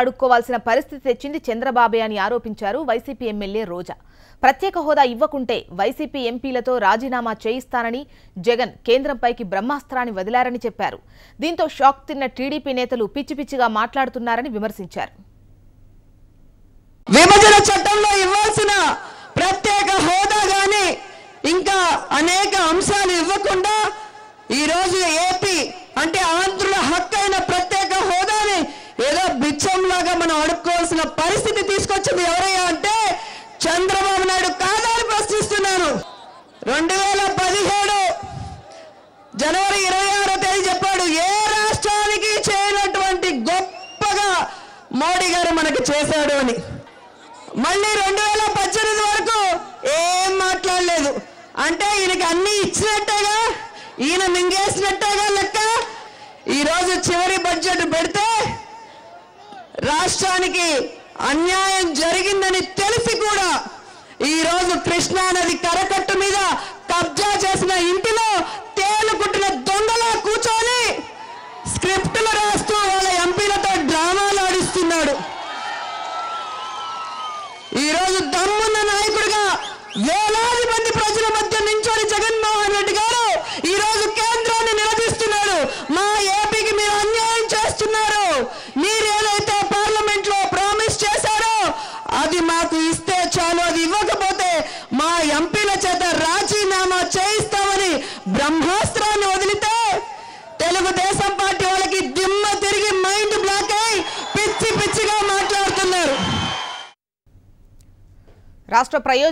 అడుక్కోవాల్సిన పరిస్థితి తెచ్చింది చంద్రబాబే అని ఆరోపించారు వైసీపీ ఎమ్మెల్యే రోజా. ప్రత్యేక హోదా ఇవ్వకుంటే వైసీపీ ఎంపీలతో రాజీనామా చేయిస్తానని జగన్ కేంద్రంపైకి బ్రహ్మాస్త్రాన్ని వదిలారని చెప్పారు. దీంతో షాక్ తిన్న టీడీపీ నేతలు పిచ్చి పిచ్చిగా మాట్లాడుతున్నారని విమర్శించారు. విభజన చట్టంలో ఇవ్వాల్సిన ప్రత్యేక హోదా గాని ఇంకా అనేక అంశాలు ఇవ్వకుండా ఈ రోజు ఏపీ అంటే ఆంధ్రుల హక్కైన ప్రత్యేక హోదాని ఏదో బిచ్చంలాగా మనం అడుక్కోవాల్సిన పరిస్థితి తీసుకొచ్చింది ఎవరయ్యా అంటే చంద్రబాబు నాయుడు కాదని ప్రశ్నిస్తున్నాను. 2017 జనవరి 26వ తేదీ చెప్పాడు, ఏ రాష్ట్రానికి చేయనటువంటి గొప్పగా మోడీ గారు మనకి చేశాడు అని. మళ్ళీ 2018 వరకు ఏం మాట్లాడలేదు. అంటే ఈయనకి అన్ని ఇచ్చినట్టేగా, ఈయన మింగేసినట్టేగా లెక్క. ఈరోజు చివరి బడ్జెట్ పెడితే రాష్ట్రానికి అన్యాయం జరిగిందని తెలిసి కూడా ఈరోజు కృష్ణానది కరకట్టు మీద కబ్జా చేసిన ఇంటిలో తేలుకుట్టిన దొంగలా కూర్చొని స్క్రిప్టులు రాస్తూ వాళ్ళ ఎంపీలతో డ్రామాలు ఆడిస్తున్నాడు. ఈరోజు దమ్మున్న నాయకుడిగా వేలాది మంది ప్రజల మధ్య నించొని జగన్మోహన్ రెడ్డి గారు ఈరోజు కేంద్రాన్ని నిలదీస్తున్నాడు. మా ఏపీకి మీరు అన్యాయం చేస్తున్నారు, మీరు ఏదైతే పార్లమెంట్ లో ప్రామిస్ చేశారో అది మాకు ఇస్తే చాలు, అది ఇవ్వకపోతే మా ఎంపీల చేత రాజీనామా చేయిస్తామని బ్రహ్మాస్త్రాన్ని వదిలితే తెలుగుదేశం పార్టీ వాళ్ళకి దిమ్మ తిరిగి మైండ్ బ్లాక్ అయి పిచ్చి పిచ్చిగా మాట్లాడుతున్నారు. రాష్ట్ర